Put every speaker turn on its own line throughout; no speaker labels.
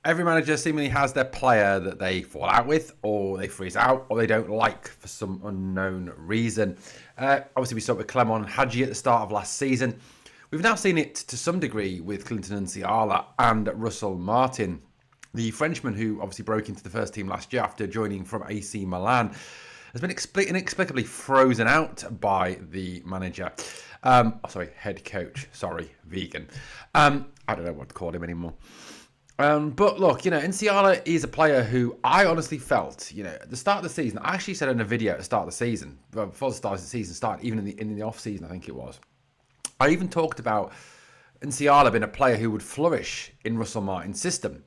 every manager seemingly has their player that they fall out with, or they freeze out, or they don't like for some unknown reason. Obviously, we saw it with Clement and Hadji at the start of last season. We've now seen it to some degree with Clinton Nsiala and Russell Martin. The Frenchman, who obviously broke into the first team last year after joining from AC Milan, has been inexplicably frozen out by the manager. Head coach. Sorry, vegan. I don't know what to call him anymore. But look, Nsiala is a player who I honestly felt, at the start of the season, I actually said in a video at the start of the season, before the start of the season started, even in the off season, I think it was. I even talked about Nsiala being a player who would flourish in Russell Martin's system.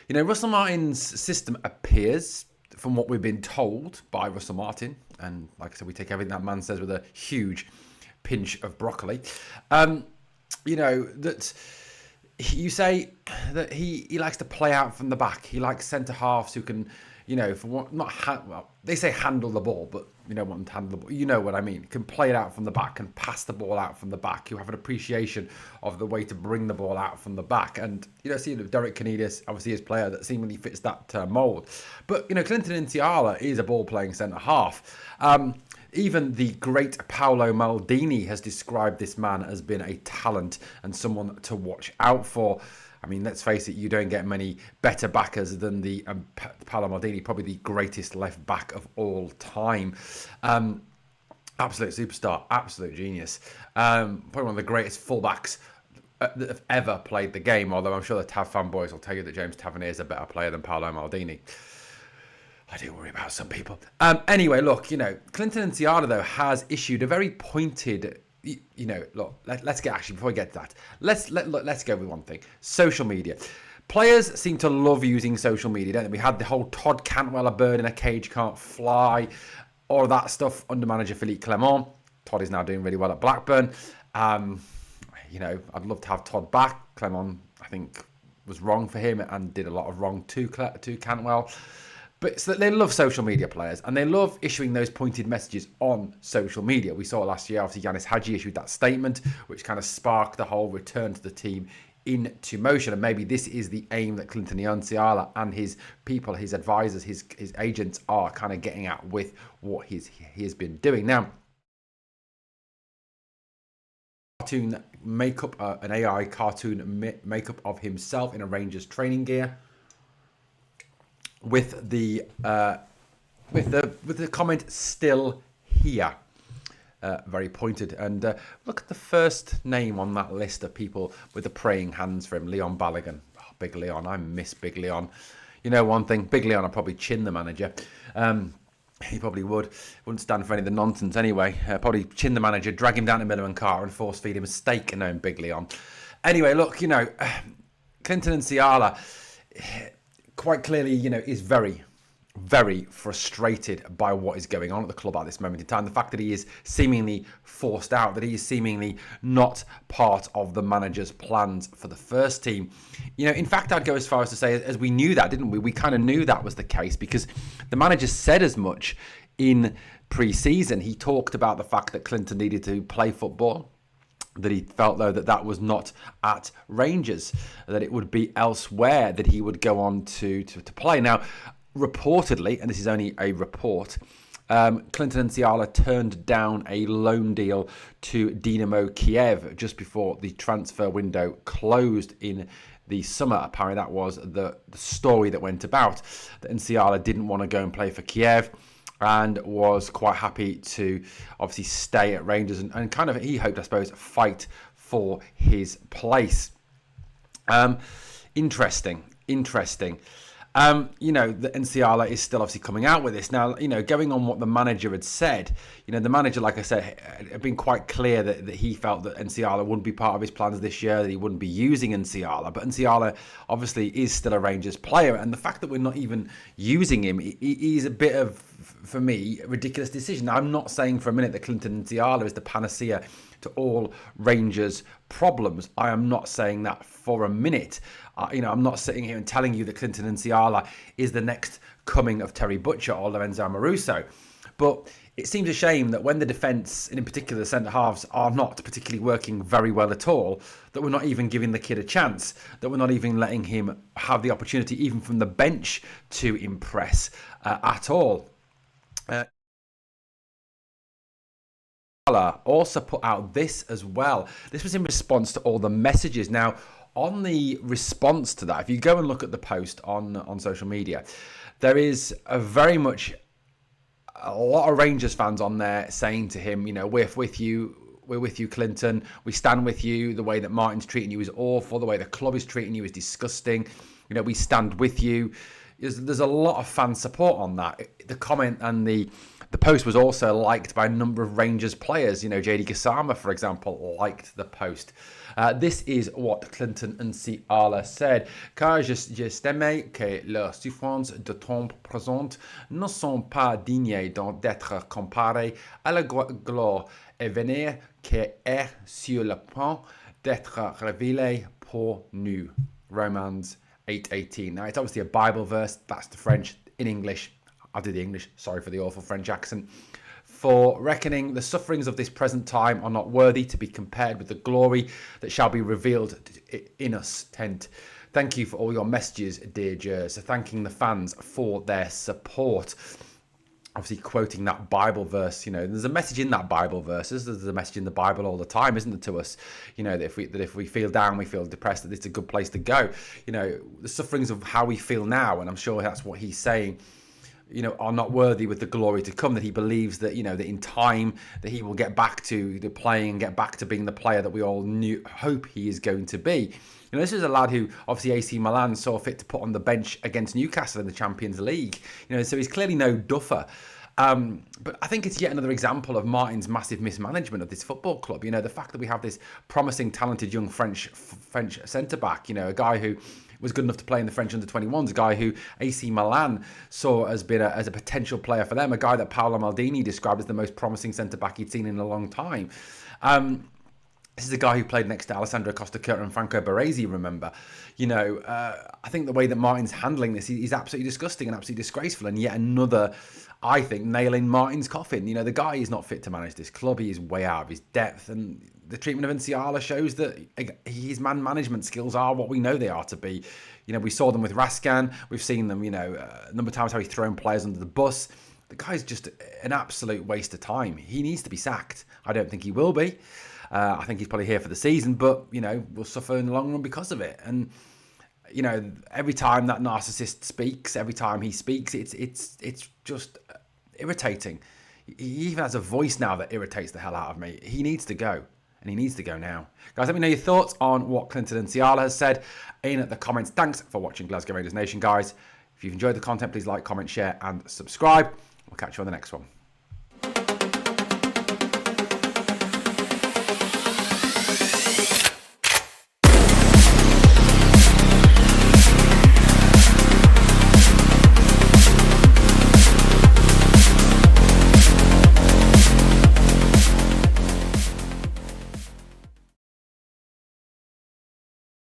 Russell Martin's system appears, from what we've been told by Russell Martin, and like I said, we take everything that man says with a huge pinch of broccoli, that you say that he likes to play out from the back. He likes centre halves who can, they say handle the ball, but you don't want them to handle the ball. You know what I mean? Can play it out from the back and pass the ball out from the back. You have an appreciation of the way to bring the ball out from the back. And see Derek Canidis, obviously his player that seemingly fits that mould. But Clinton Nsiala is a ball-playing centre half. Even the great Paolo Maldini has described this man as being a talent and someone to watch out for. I mean, let's face it, you don't get many better backers than the Paolo Maldini, probably the greatest left back of all time. Absolute superstar, absolute genius. Probably one of the greatest fullbacks that have ever played the game, although I'm sure the Tav fanboys will tell you that James Tavernier is a better player than Paolo Maldini. I do worry about some people. Anyway, look, Clinton Nsiala, though, has issued a very pointed, let's get, actually, before we get to that, let's go with one thing. Social media. Players seem to love using social media, don't they? We had the whole Todd Cantwell, a bird in a cage can't fly, all of that stuff under manager Philippe Clement. Todd is now doing really well at Blackburn. I'd love to have Todd back. Clement, I think, was wrong for him and did a lot of wrong to Cantwell. But so they love social media players, and they love issuing those pointed messages on social media. We saw last year, obviously, Yanis Hadji issued that statement, which kind of sparked the whole return to the team into motion. And maybe this is the aim that Clinton Nsiala and his people, his advisors, his agents are kind of getting at with what he has been doing. Now, cartoon makeup, an AI cartoon makeup of himself in a Rangers training gear, with the comment "still here," very pointed. And look at the first name on that list of people with the praying hands for him, Leon Balogun. Oh, Big Leon, I miss Big Leon. You know one thing, Big Leon will probably chin the manager. He probably wouldn't stand for any of the nonsense anyway. Probably chin the manager, drag him down to Millerman Carr and force feed him a steak, knowing Big Leon. Anyway, look, Clinton Nsiala, quite clearly, is very, very frustrated by what is going on at the club at this moment in time. The fact that he is seemingly forced out, that he is seemingly not part of the manager's plans for the first team. In fact, I'd go as far as to say, as we knew that, didn't we? We kind of knew that was the case because the manager said as much in pre-season. He talked about the fact that Clinton needed to play football, that he felt, though, that was not at Rangers, that it would be elsewhere that he would go on to play. Now, reportedly, and this is only a report, Clinton Nsiala turned down a loan deal to Dynamo Kiev just before the transfer window closed in the summer. Apparently, that was the story that went about, that Nsiala didn't want to go and play for Kiev and was quite happy to obviously stay at Rangers and kind of, he hoped, I suppose, fight for his place. Interesting. The Nsiala is still obviously coming out with this. Now, going on what the manager had said, the manager, like I said, had been quite clear that he felt that Nsiala wouldn't be part of his plans this year, that he wouldn't be using Nsiala. But Nsiala obviously is still a Rangers player. And the fact that we're not even using him is a bit of, for me, a ridiculous decision. Now, I'm not saying for a minute that Clinton Nsiala is the panacea to all Rangers' problems. I am not saying that for a minute. I'm not sitting here and telling you that Clinton Nsiala is the next coming of Terry Butcher or Lorenzo Amoruso. But it seems a shame that when the defence, and in particular the centre-halves, are not particularly working very well at all, that we're not even giving the kid a chance, that we're not even letting him have the opportunity, even from the bench, to impress at all. Also put out this as well. This was in response to all the messages. Now, on the response to that, if you go and look at the post on social media, there is a lot of Rangers fans on there saying to him, we're with you, Clinton. We stand with you. The way that Martin's treating you is awful. The way the club is treating you is disgusting. We stand with you. There's a lot of fan support on that. The comment and the post was also liked by a number of Rangers players. JD Gassama, for example, liked the post. This is what Clinton Nsiala said. Car j'estime que les souffrances de temps présent ne sont pas dignes d'être comparées à la gloire à venir qui est sur le point d'être révélée pour nous. Romans 8:18. Now, it's obviously a Bible verse. That's the French. In English, I'll do the English. Sorry for the awful French accent. For reckoning the sufferings of this present time are not worthy to be compared with the glory that shall be revealed in us. Thank you for all your messages, dear Jers. So thanking the fans for their support. Obviously quoting that Bible verse, there's a message in that Bible verse. There's a message in the Bible all the time, isn't there, to us? That if we feel down, we feel depressed, that it's a good place to go. The sufferings of how we feel now, and I'm sure that's what he's saying, are not worthy with the glory to come, that he believes that, that in time that he will get back to the playing and get back to being the player that we all hope he is going to be. This is a lad who obviously AC Milan saw fit to put on the bench against Newcastle in the Champions League. So he's clearly no duffer. But I think it's yet another example of Martin's massive mismanagement of this football club. The fact that we have this promising, talented young French centre-back, a guy who was good enough to play in the French under-21s, a guy who AC Milan saw as a potential player for them, a guy that Paolo Maldini described as the most promising centre-back he'd seen in a long time. This is a guy who played next to Alessandro Costa-Curta and Franco Baresi, remember. I think the way that Martin's handling this, he's absolutely disgusting and absolutely disgraceful, and yet another, I think, nail in Martin's coffin. The guy is not fit to manage this club. He is way out of his depth, and the treatment of Nsiala shows that his man management skills are what we know they are to be. We saw them with Raskan. We've seen them, a number of times how he's thrown players under the bus. The guy's just an absolute waste of time. He needs to be sacked. I don't think he will be. I think he's probably here for the season, but, we'll suffer in the long run because of it. And, every time that narcissist speaks, every time he speaks, it's just irritating. He even has a voice now that irritates the hell out of me. He needs to go, and he needs to go now. Guys, let me know your thoughts on what Clinton Nsiala has said in the comments. Thanks for watching Glasgow Rangers Nation, guys. If you've enjoyed the content, please like, comment, share, and subscribe. We'll catch you on the next one.